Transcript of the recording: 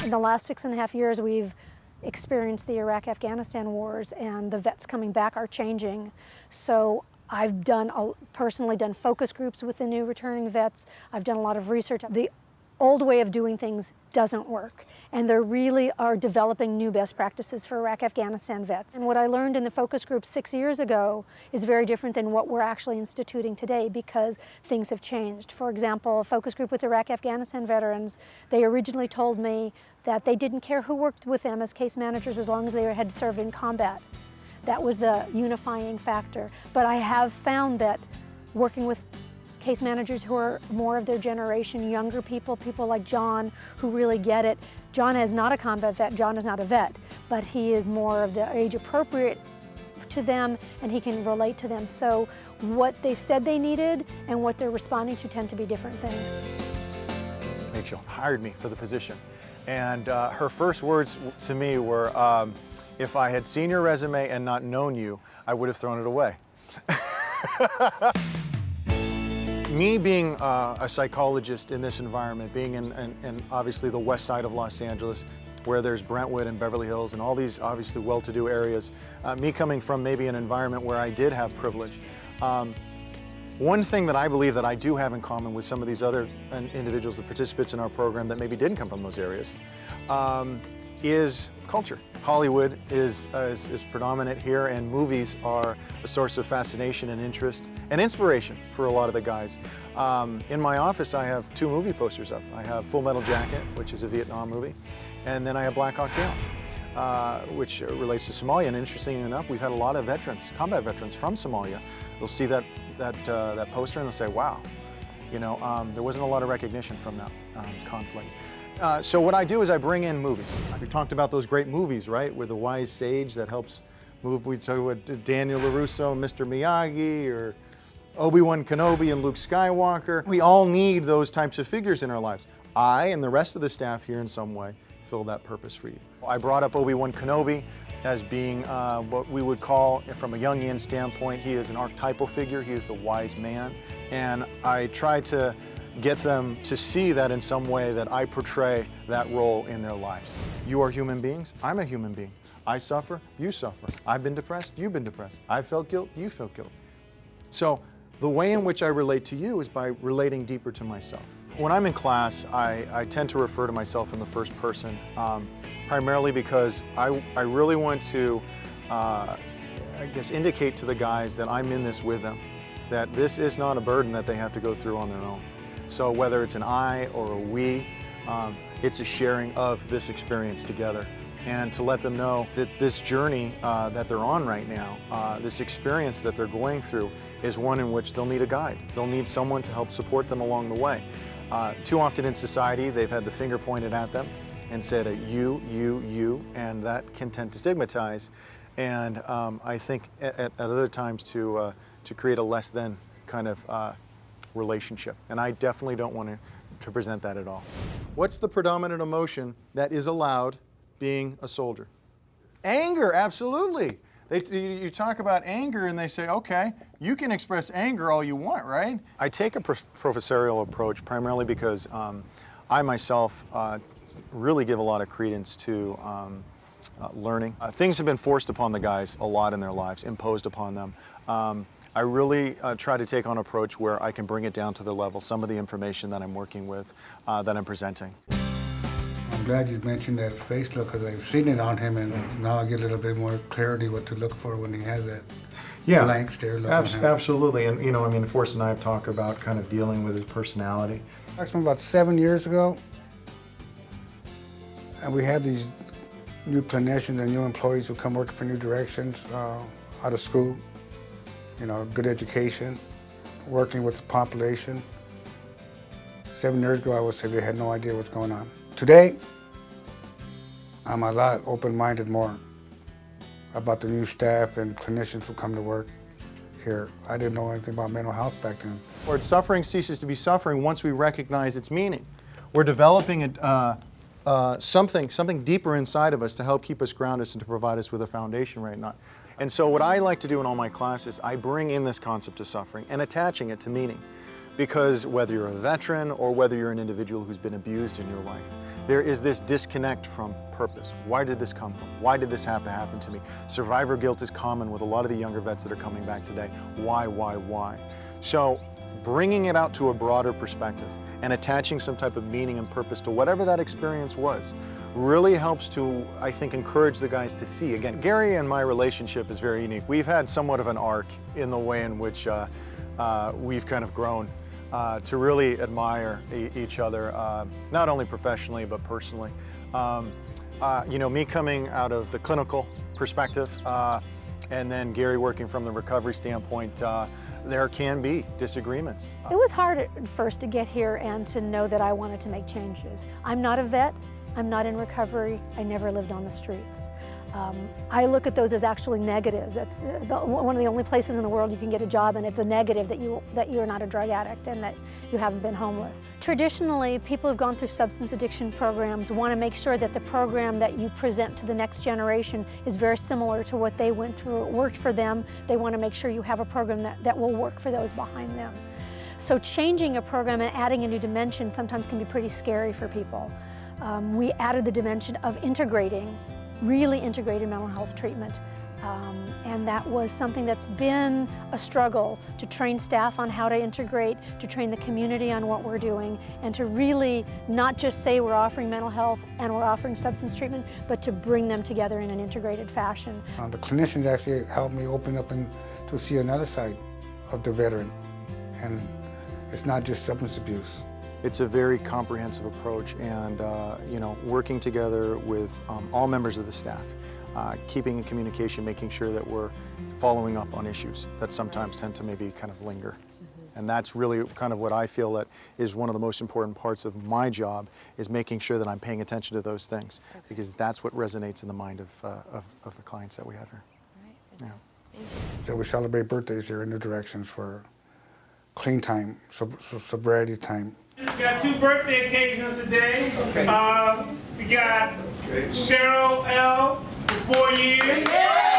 In the last 6.5 years, we've experienced the Iraq-Afghanistan wars, and the vets coming back are changing. So I've personally done focus groups with the new returning vets. I've done a lot of research. The old way of doing things doesn't work, and they really are developing new best practices for Iraq-Afghanistan vets. And what I learned in the focus group 6 years ago is very different than what we're actually instituting today, because things have changed. For example, a focus group with Iraq-Afghanistan veterans, they originally told me that they didn't care who worked with them as case managers as long as they had served in combat. That was the unifying factor. But I have found that working with case managers who are more of their generation, younger people like John, who really get it. John is not a combat vet, John is not a vet, but he is more of the age appropriate to them, and he can relate to them. So what they said they needed and what they're responding to tend to be different things. Rachel hired me for the position, and her first words to me were, if I had seen your resume and not known you, I would have thrown it away. Me being a psychologist in this environment, being in obviously the west side of Los Angeles, where there's Brentwood and Beverly Hills and all these obviously well-to-do areas, me coming from maybe an environment where I did have privilege, one thing that I believe that I do have in common with some of these other individuals, the participants in our program that maybe didn't come from those areas, is culture. Hollywood is predominant here, and movies are a source of fascination and interest and inspiration for a lot of the guys. In my office, I have 2 movie posters up. I have Full Metal Jacket, which is a Vietnam movie, and then I have Black Hawk Down, which relates to Somalia. And interestingly enough, we've had a lot of veterans, combat veterans from Somalia. They'll see that poster and they'll say, wow, you know, there wasn't a lot of recognition from that conflict. So what I do is I bring in movies. We talked about those great movies, right? With the wise sage that helps move. We talk about Daniel LaRusso, Mr. Miyagi, or Obi-Wan Kenobi and Luke Skywalker. We all need those types of figures in our lives. I and the rest of the staff here in some way fill that purpose for you. I brought up Obi-Wan Kenobi as being what we would call, from a Jungian standpoint, he is an archetypal figure. He is the wise man. And I try to get them to see that in some way that I portray that role in their lives. You are human beings, I'm a human being. I suffer, you suffer. I've been depressed, you've been depressed. I felt guilt, you felt guilt. So the way in which I relate to you is by relating deeper to myself. When I'm in class, I tend to refer to myself in the first person, primarily because I really want to, I guess, indicate to the guys that I'm in this with them, that this is not a burden that they have to go through on their own. So whether it's an I or a we, it's a sharing of this experience together. And to let them know that this journey that they're on right now, this experience that they're going through, is one in which they'll need a guide. They'll need someone to help support them along the way. Too often in society, they've had the finger pointed at them and said you, and that can tend to stigmatize. And I think at other times to create a less than kind of relationship. And I definitely don't want to present that at all. What's the predominant emotion that is allowed being a soldier? Anger, absolutely. You talk about anger and they say, okay, you can express anger all you want, right? I take a professorial approach primarily because I myself really give a lot of credence to learning. Things have been forced upon the guys a lot in their lives, imposed upon them. I really try to take on an approach where I can bring it down to the level, some of the information that I'm working with, that I'm presenting. I'm glad you mentioned that face look, because I've seen it on him, and now I get a little bit more clarity what to look for when he has that blank stare look on him. Absolutely, and you know, I mean, Forrest and I have talked about kind of dealing with his personality. Actually, about 7 years ago, and we had these new clinicians and new employees who come working for New Directions out of school. You know, good education, working with the population. 7 years ago, I would say they had no idea what's going on. Today, I'm a lot open-minded more about the new staff and clinicians who come to work here. I didn't know anything about mental health back then. Lord, suffering ceases to be suffering once we recognize its meaning. We're developing something deeper inside of us to help keep us grounded and to provide us with a foundation right now. And so what I like to do in all my classes, I bring in this concept of suffering and attaching it to meaning. Because whether you're a veteran or whether you're an individual who's been abused in your life, there is this disconnect from purpose. Why did this come from? Why did this have to happen to me? Survivor guilt is common with a lot of the younger vets that are coming back today. Why? So bringing it out to a broader perspective and attaching some type of meaning and purpose to whatever that experience was really helps to, I think, encourage the guys to see. Again, Gary and my relationship is very unique. We've had somewhat of an arc in the way in which we've kind of grown to really admire each other, not only professionally, but personally. You know, me coming out of the clinical perspective, and then Gary working from the recovery standpoint, there can be disagreements. It was hard at first to get here and to know that I wanted to make changes. I'm not a vet, I'm not in recovery, I never lived on the streets. I look at those as actually negatives. That's one of the only places in the world you can get a job, and it's a negative that you're not a drug addict and that you haven't been homeless. Traditionally, people who've gone through substance addiction programs want to make sure that the program that you present to the next generation is very similar to what they went through. It worked for them. They want to make sure you have a program that will work for those behind them. So changing a program and adding a new dimension sometimes can be pretty scary for people. We added the dimension of really integrated mental health treatment. And that was something that's been a struggle to train staff on how to integrate, to train the community on what we're doing, and to really not just say we're offering mental health and we're offering substance treatment, but to bring them together in an integrated fashion. The clinicians actually helped me open up and to see another side of the veteran. And it's not just substance abuse. It's a very comprehensive approach, and you know, working together with all members of the staff, keeping in communication, making sure that we're following up on issues that sometimes tend to maybe kind of linger. And that's really kind of what I feel that is one of the most important parts of my job, is making sure that I'm paying attention to those things, because that's what resonates in the mind of the clients that we have here. All right, fantastic. Thank you. So we celebrate birthdays here in New Directions for clean time, sobriety time. We got 2 birthday occasions today. Okay. We got Cheryl L. for 4 years.